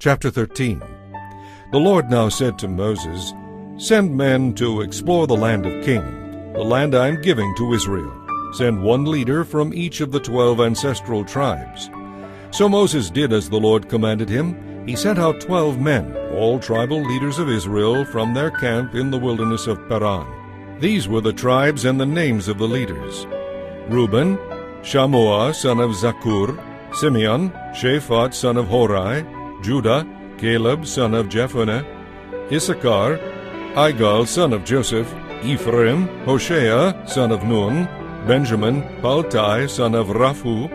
Chapter 13. The Lord now said to Moses, "Send men to explore the land of Canaan, the land I am giving to Israel. Send one leader from each of the 12 ancestral tribes." So Moses did as the Lord commanded him. He sent out 12 men, all tribal leaders of Israel, from their camp in the wilderness of Paran. These were the tribes and the names of the leaders: Reuben, Shammua son of Zakkur; Simeon, Shaphat son of Hori; Judah, Caleb son of Jephunneh; Issachar, Igal son of Joseph; Ephraim, Hoshea son of Nun; Benjamin, Paltai son of Raphu;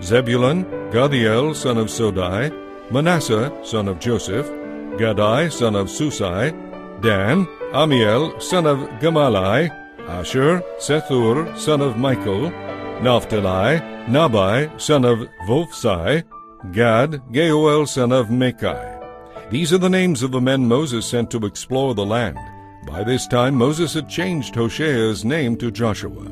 Zebulun, Gadiel son of Sodai; Manasseh son of Joseph; Gadai son of Susai; Dan, Amiel son of Gamalai; Asher, Sethur son of Michael; Naphtali, Nabai son of Vophsai; Gad, Geuel son of Machai. These are the names of the men Moses sent to explore the land. By this time Moses had changed Hoshea's name to Joshua.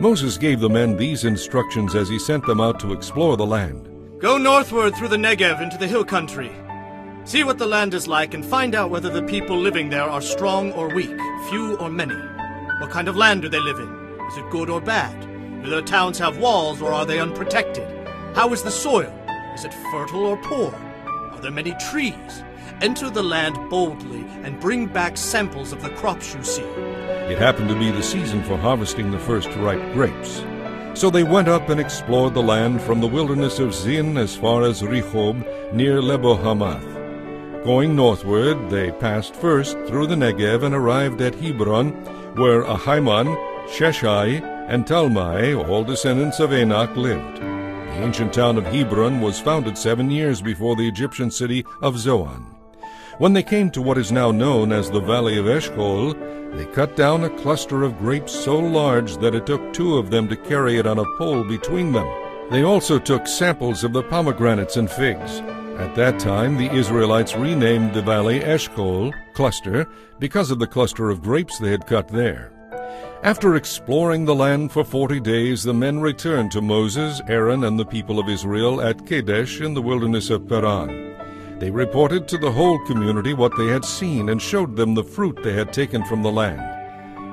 Moses gave the men these instructions as he sent them out to explore the land. Go northward through the Negev into the hill country. See what the land is like and find out whether the people living there are strong or weak, few or many. What kind of land do they live in? Is it good or bad? Do their towns have walls or are they unprotected? How is the soil? Is it fertile or poor? Are there many trees? Enter the land boldly and bring back samples of the crops you see. It happened to be the season for harvesting the first ripe grapes. So they went up and explored the land from the wilderness of Zin as far as Rehob, near Lebo-Hamath. Going northward, they passed first through the Negev and arrived at Hebron, where Ahiman, Sheshai, and Talmai, all descendants of Anak, lived. The ancient town of Hebron was founded 7 years before the Egyptian city of Zoan. When they came to what is now known as the Valley of Eshcol, they cut down a cluster of grapes so large that it took 2 of them to carry it on a pole between them. They also took samples of the pomegranates and figs. At that time the Israelites renamed the valley Eshcol, cluster, because of the cluster of grapes they had cut there. After exploring the land for 40 days, the men returned to Moses, Aaron, and the people of Israel at Kadesh in the wilderness of Paran. They reported to the whole community what they had seen and showed them the fruit they had taken from the land.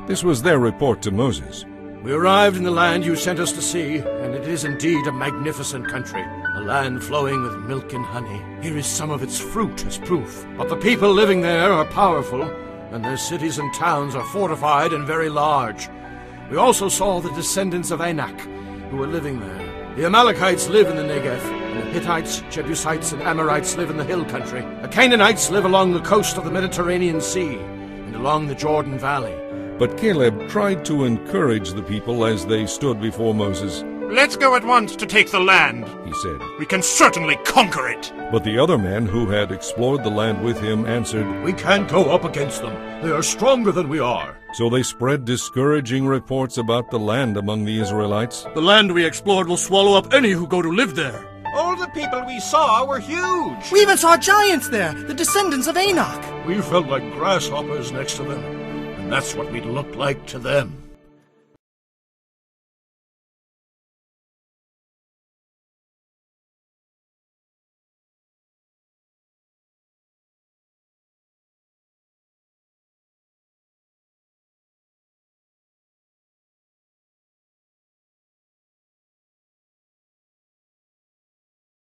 This was their report to Moses. We arrived in the land you sent us to see, and it is indeed a magnificent country, a land flowing with milk and honey. Here is some of its fruit as proof. But the people living there are powerful, and their cities and towns are fortified and very large. We also saw the descendants of Anak, who were living there. The Amalekites live in the Negev, and the Hittites, Jebusites, and Amorites live in the hill country. The Canaanites live along the coast of the Mediterranean Sea and along the Jordan Valley. But Caleb tried to encourage the people as they stood before Moses. "Let's go at once to take the land," he said. "We can certainly conquer it." But the other men who had explored the land with him answered, We can't go up against them. They are stronger than we are. So they spread discouraging reports about the land among the Israelites. The land we explored will swallow up any who go to live there. All the people we saw were huge. We even saw giants there, the descendants of Enoch. We felt like grasshoppers next to them, and that's what we'd look like to them.